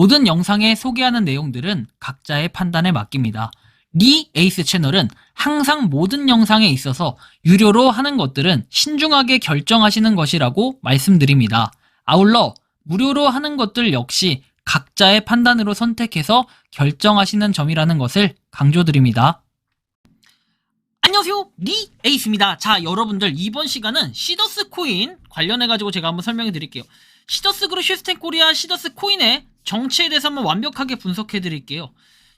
모든 영상에 소개하는 내용들은 각자의 판단에 맡깁니다. 리 에이스 채널은 항상 모든 영상에 있어서 유료로 하는 것들은 신중하게 결정하시는 것이라고 말씀드립니다. 아울러 무료로 하는 것들 역시 각자의 판단으로 선택해서 결정하시는 점이라는 것을 강조드립니다. 안녕하세요, 리 에이스입니다. 자, 여러분들 이번 시간은 시더스 코인 관련해가지고 제가 한번 설명해 드릴게요. 시더스 그룹 시스템 코리아 시더스 코인의 정치에 대해서 한번 완벽하게 분석해 드릴게요.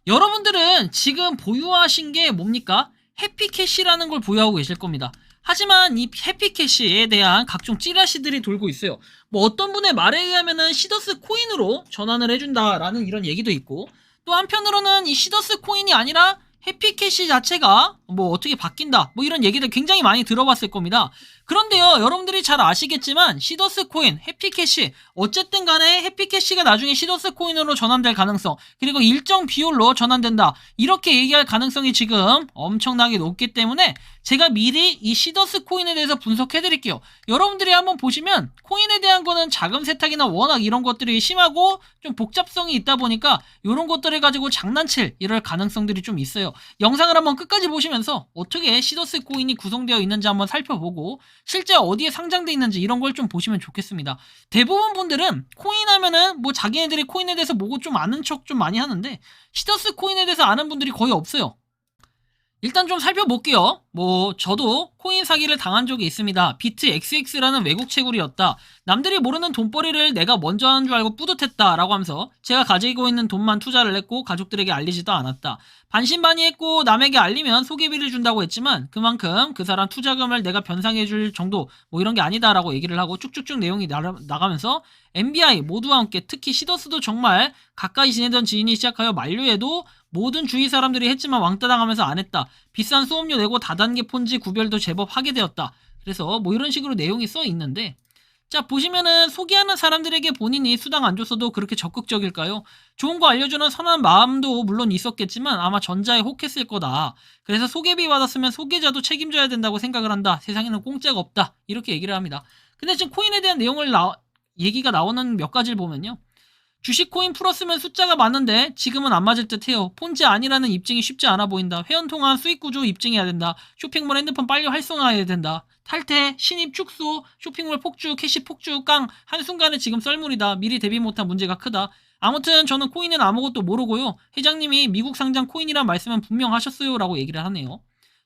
여러분들은 지금 보유하신 게 뭡니까? 해피캐시라는 걸 보유하고 계실 겁니다. 하지만 이 해피캐시에 대한 각종 찌라시들이 돌고 있어요. 뭐 어떤 분의 말에 의하면은 시더스 코인으로 전환을 해준다라는 이런 얘기도 있고, 또 한편으로는 이 시더스 코인이 아니라 해피캐시 자체가 뭐 어떻게 바뀐다, 뭐 이런 얘기들 굉장히 많이 들어봤을 겁니다. 그런데요, 여러분들이 잘 아시겠지만 시더스 코인, 해피캐시, 어쨌든 간에 해피캐시가 나중에 시더스 코인으로 전환될 가능성, 그리고 일정 비율로 전환된다, 이렇게 얘기할 가능성이 지금 엄청나게 높기 때문에 제가 미리 이 시더스 코인에 대해서 분석해 드릴게요. 여러분들이 한번 보시면 코인에 대한 거는 자금 세탁이나 워낙 이런 것들이 심하고 좀 복잡성이 있다 보니까 이런 것들을 가지고 장난칠 이럴 가능성들이 좀 있어요. 영상을 한번 끝까지 보시면서 어떻게 시더스 코인이 구성되어 있는지 한번 살펴보고 실제 어디에 상장되어 있는지 이런 걸 좀 보시면 좋겠습니다. 대부분 분들은 코인 하면은 뭐 자기네들이 코인에 대해서 뭐고 좀 아는 척 좀 많이 하는데 시더스 코인에 대해서 아는 분들이 거의 없어요. 일단 좀 살펴볼게요. 뭐 저도 코인 사기를 당한 적이 있습니다. 비트 XX라는 외국 채굴이었다. 남들이 모르는 돈벌이를 내가 먼저 하는 줄 알고 뿌듯했다 라고 하면서 제가 가지고 있는 돈만 투자를 했고 가족들에게 알리지도 않았다. 반신반의했고 남에게 알리면 소개비를 준다고 했지만 그만큼 그 사람 투자금을 내가 변상해줄 정도 뭐 이런 게 아니다 라고 얘기를 하고 쭉쭉쭉 내용이 나가면서 MBI 모두와 함께 특히 시더스도 정말 가까이 지내던 지인이 시작하여 만료해도 모든 주위 사람들이 했지만 왕따 당하면서 안 했다. 비싼 수업료 내고 다단계 폰지 구별도 제법 하게 되었다. 그래서 뭐 이런 식으로 내용이 써 있는데, 자 보시면은 소개하는 사람들에게 본인이 수당 안 줬어도 그렇게 적극적일까요? 좋은 거 알려주는 선한 마음도 물론 있었겠지만 아마 전자에 혹했을 거다. 그래서 소개비 받았으면 소개자도 책임져야 된다고 생각을 한다. 세상에는 공짜가 없다. 이렇게 얘기를 합니다. 근데 지금 코인에 대한 내용을 얘기가 나오는 몇 가지를 보면요, 주식 코인 풀었으면 숫자가 많은데 지금은 안 맞을 듯 해요. 폰지 아니라는 입증이 쉽지 않아 보인다. 회원 통한 수익 구조 입증해야 된다. 쇼핑몰 핸드폰 빨리 활성화해야 된다. 탈퇴, 신입 축소, 쇼핑몰 폭주, 캐시 폭주, 깡. 한순간에 지금 썰물이다. 미리 대비 못한 문제가 크다. 아무튼 저는 코인은 아무것도 모르고요. 회장님이 미국 상장 코인이란 말씀은 분명하셨어요 라고 얘기를 하네요.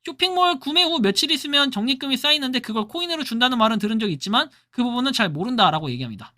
쇼핑몰 구매 후 며칠 있으면 적립금이 쌓이는데 그걸 코인으로 준다는 말은 들은 적이 있지만 그 부분은 잘 모른다라고 얘기합니다.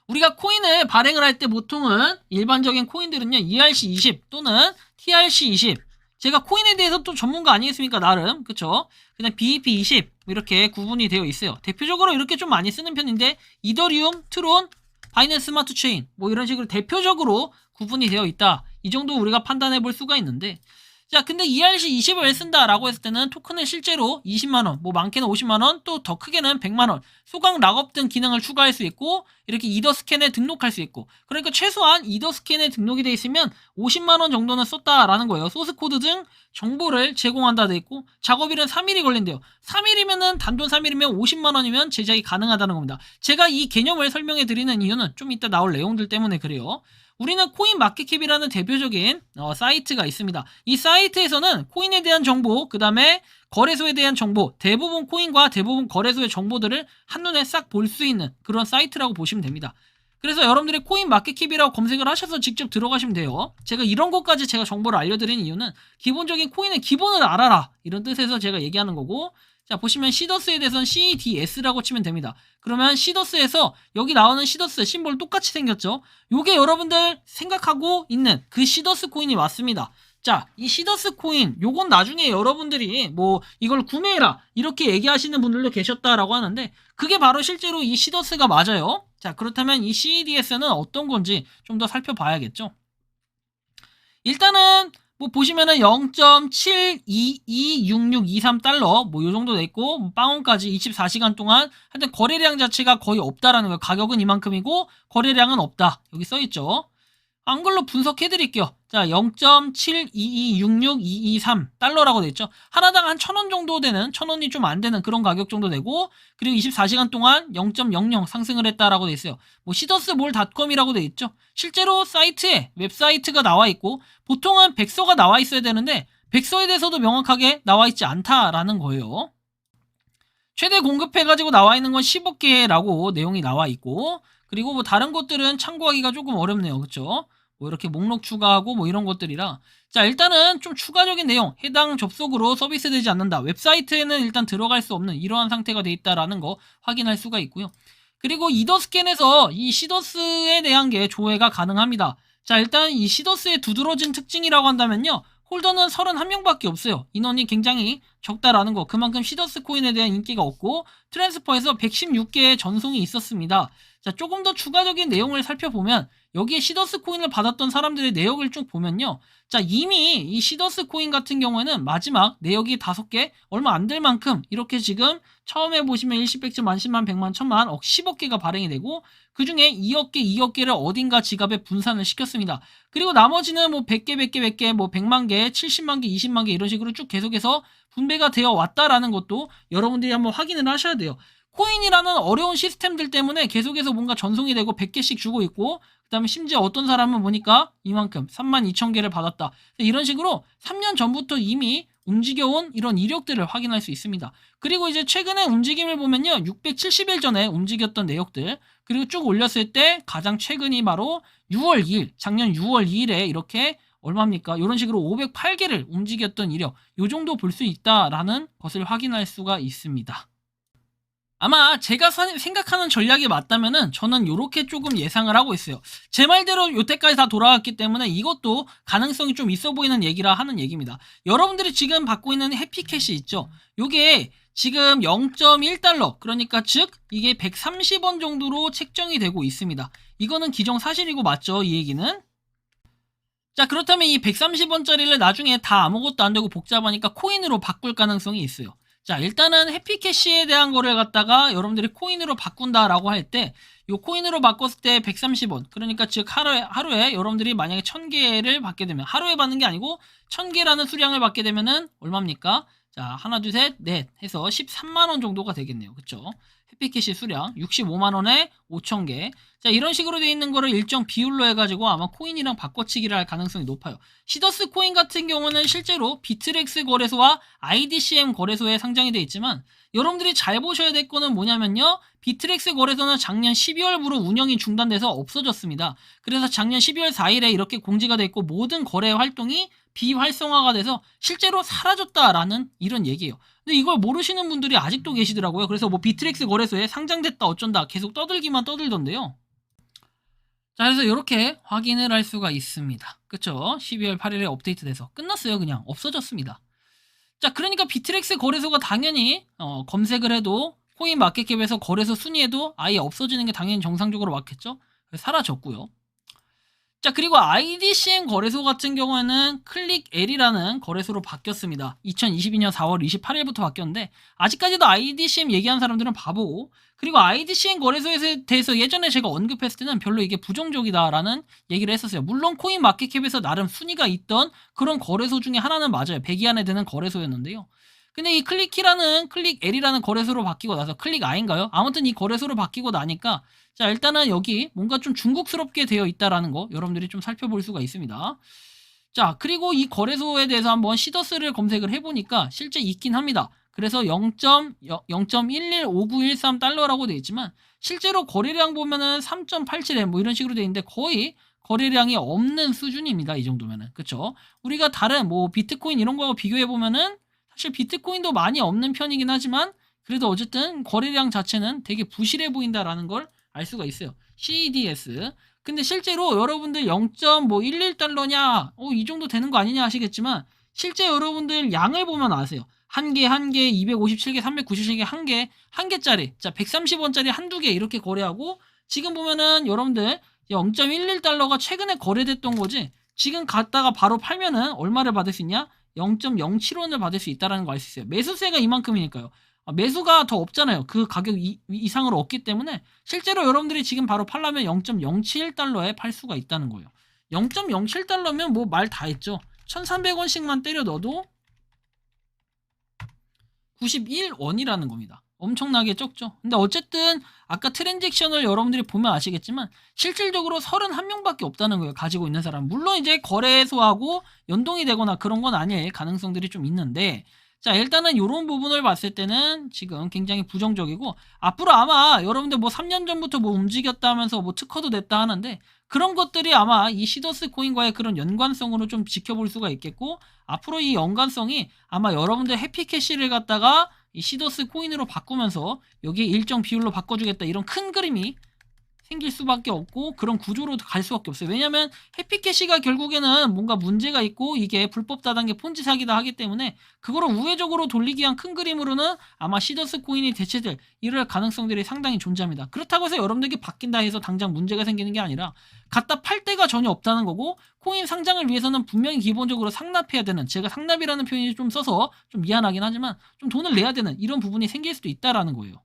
우리가 코인을 발행을 할 때 보통은 일반적인 코인들은요, ERC20 또는 TRC20, 제가 코인에 대해서 또 전문가 아니겠습니까, 나름. 그쵸? 그냥 BEP20 이렇게 구분이 되어 있어요. 대표적으로 이렇게 좀 많이 쓰는 편인데 이더리움, 트론, 바이낸스 스마트 체인 뭐 이런 식으로 대표적으로 구분이 되어 있다, 이 정도 우리가 판단해 볼 수가 있는데, 자 근데 ERC20을 쓴다라고 했을 때는 토큰을 실제로 20만원, 뭐 많게는 50만원, 또 더 크게는 100만원 소강 락업 등 기능을 추가할 수 있고, 이렇게 이더스캔에 등록할 수 있고, 그러니까 최소한 이더스캔에 등록이 돼 있으면 50만원 정도는 썼다라는 거예요. 소스코드 등 정보를 제공한다 돼 있고, 작업일은 3일이 걸린대요. 3일이면은 단돈 3일이면 50만원이면 제작이 가능하다는 겁니다. 제가 이 개념을 설명해 드리는 이유는 좀 이따 나올 내용들 때문에 그래요. 우리는 코인 마켓캡이라는 대표적인 사이트가 있습니다. 이 사이트에서는 코인에 대한 정보, 그 다음에 거래소에 대한 정보, 대부분 코인과 대부분 거래소의 정보들을 한눈에 싹 볼 수 있는 그런 사이트라고 보시면 됩니다. 그래서 여러분들이 코인 마켓캡이라고 검색을 하셔서 직접 들어가시면 돼요. 제가 이런 것까지 제가 정보를 알려드리는 이유는 기본적인 코인의 기본을 알아라, 이런 뜻에서 제가 얘기하는 거고, 자 보시면 시더스에 대해서는 CDS라고 치면 됩니다. 그러면 시더스에서 여기 나오는 시더스 심볼 똑같이 생겼죠? 요게 여러분들 생각하고 있는 그 시더스 코인이 맞습니다. 자, 이 시더스 코인 요건 나중에 여러분들이 뭐 이걸 구매해라 이렇게 얘기하시는 분들도 계셨다라고 하는데, 그게 바로 실제로 이 시더스가 맞아요. 자 그렇다면 이 CDS는 어떤 건지 좀 더 살펴봐야겠죠. 일단은 뭐 보시면은 0.7226623달러 뭐 요 정도 돼 있고, 뭐 빵원까지 24시간 동안 하여튼 거래량 자체가 거의 없다라는 거예요. 가격은 이만큼이고 거래량은 없다, 여기 써 있죠. 한글로 분석해 드릴게요. 자, 0.72266223달러라고 돼 있죠. 하나당 한 1,000원 정도 되는, 1,000원이 좀 안 되는 그런 가격 정도 되고, 그리고 24시간 동안 0.00 상승을 했다라고 돼 있어요. 뭐 시더스몰닷컴이라고 돼 있죠. 실제로 사이트에 웹사이트가 나와 있고, 보통은 백서가 나와 있어야 되는데 백서에 대해서도 명확하게 나와 있지 않다라는 거예요. 최대 공급해가지고 나와 있는 건 15개라고 내용이 나와 있고, 그리고 뭐 다른 것들은 참고하기가 조금 어렵네요. 그쵸? 뭐 이렇게 목록 추가하고 뭐 이런 것들이라. 자, 일단은 좀 추가적인 내용, 해당 접속으로 서비스되지 않는다. 웹사이트에는 일단 들어갈 수 없는 이러한 상태가 돼 있다라는 거 확인할 수가 있고요. 그리고 이더스캔에서 이 시더스에 대한 게 조회가 가능합니다. 자, 일단 이 시더스의 두드러진 특징이라고 한다면요. 홀더는 31명밖에 없어요. 인원이 굉장히 적다라는 거. 그만큼 시더스 코인에 대한 인기가 없고 트랜스퍼에서 116개의 전송이 있었습니다. 자, 조금 더 추가적인 내용을 살펴보면 여기에 시더스 코인을 받았던 사람들의 내역을 쭉 보면요. 자, 이미 이 시더스 코인 같은 경우에는 마지막 내역이 5개 얼마 안 될 만큼 이렇게 지금 처음에 보시면 일시백지 만십만 백만 천만 억 10억 개가 발행이 되고 그 중에 2억 개 2억 개를 어딘가 지갑에 분산을 시켰습니다. 그리고 나머지는 뭐 100개 100개 100개 뭐 100만 개 70만 개 20만 개 이런 식으로 쭉 계속해서 분배가 되어 왔다라는 것도 여러분들이 한번 확인을 하셔야 돼요. 코인이라는 어려운 시스템들 때문에 계속해서 뭔가 전송이 되고 100개씩 주고 있고 그 다음에 심지어 어떤 사람은 보니까 이만큼 32,000개를 받았다. 이런 식으로 3년 전부터 이미 움직여온 이런 이력들을 확인할 수 있습니다. 그리고 이제 최근에 움직임을 보면요. 670일 전에 움직였던 내역들 그리고 쭉 올렸을 때 가장 최근이 바로 6월 2일 작년 6월 2일에 이렇게 얼마입니까? 이런 식으로 508개를 움직였던 이력 이 정도 볼 수 있다라는 것을 확인할 수가 있습니다. 아마 제가 생각하는 전략이 맞다면은 저는 이렇게 조금 예상을 하고 있어요. 제 말대로 여태까지 다 돌아왔기 때문에 이것도 가능성이 좀 있어 보이는 얘기라 하는 얘기입니다. 여러분들이 지금 받고 있는 해피캐시 있죠? 요게 지금 0.1달러 그러니까 즉 이게 130원 정도로 책정이 되고 있습니다. 이거는 기정사실이고 맞죠? 이 얘기는. 자, 그렇다면 이 130원짜리를 나중에 다 아무것도 안 되고 복잡하니까 코인으로 바꿀 가능성이 있어요. 자, 일단은 해피캐시에 대한 거를 갖다가 여러분들이 코인으로 바꾼다라고 할 때, 요 코인으로 바꿨을 때 130원. 그러니까 즉 하루에 여러분들이 만약에 1000개를 받게 되면, 하루에 받는 게 아니고 1000개라는 수량을 받게 되면은 얼마입니까? 자, 하나, 둘, 셋, 넷 해서 13만원 정도가 되겠네요. 그쵸? 해피캐시 수량 65만원에 5000개. 자, 이런 식으로 되어 있는 거를 일정 비율로 해가지고 아마 코인이랑 바꿔치기를 할 가능성이 높아요. 시더스 코인 같은 경우는 실제로 비트렉스 거래소와 IDCM 거래소에 상장이 되어 있지만 여러분들이 잘 보셔야 될 거는 뭐냐면요. 비트렉스 거래소는 작년 12월부로 운영이 중단돼서 없어졌습니다. 그래서 작년 12월 4일에 이렇게 공지가 돼 있고 모든 거래 활동이 비활성화가 돼서 실제로 사라졌다라는 이런 얘기예요. 근데 이걸 모르시는 분들이 아직도 계시더라고요. 그래서 뭐 비트렉스 거래소에 상장됐다 어쩐다 계속 떠들기만 떠들던데요. 자, 그래서 이렇게 확인을 할 수가 있습니다. 그쵸? 12월 8일에 업데이트돼서 끝났어요. 그냥 없어졌습니다. 자, 그러니까 비트렉스 거래소가 당연히 검색을 해도 코인 마켓캡에서 거래소 순위에도 아예 없어지는 게 당연히 정상적으로 맞겠죠? 사라졌고요. 자, 그리고 IDCM 거래소 같은 경우에는 클릭L이라는 거래소로 바뀌었습니다. 2022년 4월 28일부터 바뀌었는데 아직까지도 IDCM 얘기하는 사람들은 바보고 그리고 IDCM 거래소에 대해서 예전에 제가 언급했을 때는 별로 이게 부정적이다라는 얘기를 했었어요. 물론 코인 마켓캡에서 나름 순위가 있던 그런 거래소 중에 하나는 맞아요. 100위 안에 드는 거래소였는데요. 근데 이 클릭L이라는 거래소로 바뀌고 나서 클릭아인가요? 아무튼 이 거래소로 바뀌고 나니까 자, 일단은 여기 뭔가 좀 중국스럽게 되어 있다라는 거 여러분들이 좀 살펴볼 수가 있습니다. 자, 그리고 이 거래소에 대해서 한번 시더스를 검색을 해보니까 실제 있긴 합니다. 그래서 0.115913달러라고 되어 있지만 실제로 거래량 보면은 3.87M 뭐 이런 식으로 되어 있는데 거의 거래량이 없는 수준입니다. 이 정도면은. 그쵸? 우리가 다른 뭐 비트코인 이런 거하고 비교해보면은 사실 비트코인도 많이 없는 편이긴 하지만 그래도 어쨌든 거래량 자체는 되게 부실해 보인다라는 걸 알 수가 있어요. CDS. 근데 실제로 여러분들 0.11달러냐 이 정도 되는 거 아니냐 하시겠지만 실제 여러분들 양을 보면 아세요. 한 개, 257개, 397개, 한 개짜리. 자, 130원짜리 한두 개 이렇게 거래하고 지금 보면은 여러분들 0.11달러가 최근에 거래됐던 거지 지금 갔다가 바로 팔면은 얼마를 받을 수 있냐? 0.07원을 받을 수 있다는 거 알 수 있어요. 매수세가 이만큼이니까요. 매수가 더 없잖아요. 그 가격 이상으로 없기 때문에 실제로 여러분들이 지금 바로 팔려면 0.07달러에 팔 수가 있다는 거예요. 0.07달러면 뭐 말 다 했죠. 1300원씩만 때려 넣어도 91원이라는 겁니다. 엄청나게 적죠. 근데 어쨌든 아까 트랜잭션을 여러분들이 보면 아시겠지만 실질적으로 31명밖에 없다는 거예요. 가지고 있는 사람. 물론 이제 거래소하고 연동이 되거나 그런 건 아닐 가능성들이 좀 있는데, 자 일단은 이런 부분을 봤을 때는 지금 굉장히 부정적이고, 앞으로 아마 여러분들 뭐 3년 전부터 뭐 움직였다 하면서 뭐 특허도 냈다 하는데 그런 것들이 아마 이 시더스 코인과의 그런 연관성으로 좀 지켜볼 수가 있겠고, 앞으로 이 연관성이 아마 여러분들 해피캐시를 갖다가 이 시더스 코인으로 바꾸면서 여기에 일정 비율로 바꿔주겠다 이런 큰 그림이 생길 수밖에 없고 그런 구조로 갈 수밖에 없어요. 왜냐면 해피캐시가 결국에는 뭔가 문제가 있고 이게 불법 다단계 폰지 사기다 하기 때문에 그거를 우회적으로 돌리기 위한 큰 그림으로는 아마 시더스 코인이 대체될 이럴 가능성들이 상당히 존재합니다. 그렇다고 해서 여러분들에게 바뀐다 해서 당장 문제가 생기는 게 아니라 갖다 팔 데가 전혀 없다는 거고, 코인 상장을 위해서는 분명히 기본적으로 상납해야 되는, 제가 상납이라는 표현이 좀 써서 좀 미안하긴 하지만 좀 돈을 내야 되는 이런 부분이 생길 수도 있다라는 거예요.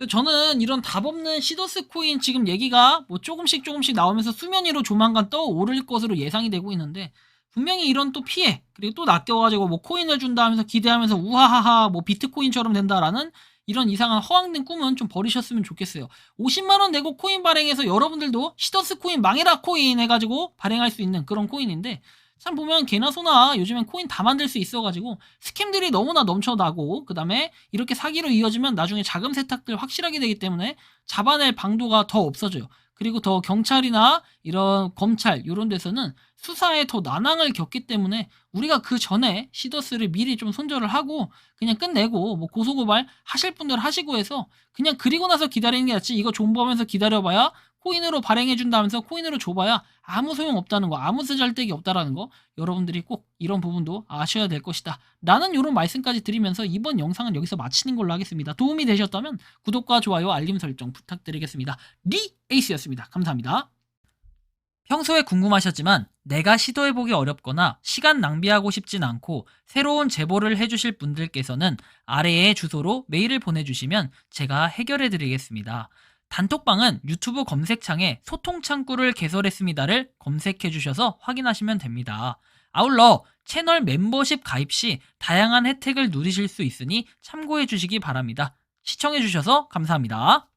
저는 이런 답 없는 시더스 코인 지금 얘기가 뭐 조금씩 나오면서 수면 위로 조만간 떠오를 것으로 예상이 되고 있는데, 분명히 이런 또 피해, 그리고 또 낚여가지고 뭐 코인을 준다 하면서 기대하면서 우하하하 뭐 비트코인처럼 된다라는 이런 이상한 허황된 꿈은 좀 버리셨으면 좋겠어요. 50만원 내고 코인 발행해서 여러분들도 시더스 코인 망해라 코인 해가지고 발행할 수 있는 그런 코인인데, 참 보면 개나 소나 요즘엔 코인 다 만들 수 있어가지고 스캠들이 너무나 넘쳐나고, 그 다음에 이렇게 사기로 이어지면 나중에 자금 세탁들 확실하게 되기 때문에 잡아낼 방도가 더 없어져요. 그리고 더 경찰이나 이런 검찰 이런 데서는 수사에 더 난항을 겪기 때문에 우리가 그 전에 시더스를 미리 좀 손절을 하고 그냥 끝내고, 뭐 고소고발 하실 분들 하시고 해서 그냥 그리고 나서 기다리는 게 낫지, 이거 존버하면서 기다려봐야 코인으로 발행해준다면서 코인으로 줘봐야 아무 소용 없다는 거, 아무 쓰잘데기 없다라는 거, 여러분들이 꼭 이런 부분도 아셔야 될 것이다 라는 이런 말씀까지 드리면서 이번 영상은 여기서 마치는 걸로 하겠습니다. 도움이 되셨다면 구독과 좋아요, 알림 설정 부탁드리겠습니다. 리에이스였습니다. 감사합니다. 평소에 궁금하셨지만 내가 시도해보기 어렵거나 시간 낭비하고 싶진 않고 새로운 제보를 해주실 분들께서는 아래의 주소로 메일을 보내주시면 제가 해결해드리겠습니다. 단톡방은 유튜브 검색창에 소통창구를 개설했습니다를 검색해주셔서 확인하시면 됩니다. 아울러 채널 멤버십 가입 시 다양한 혜택을 누리실 수 있으니 참고해주시기 바랍니다. 시청해주셔서 감사합니다.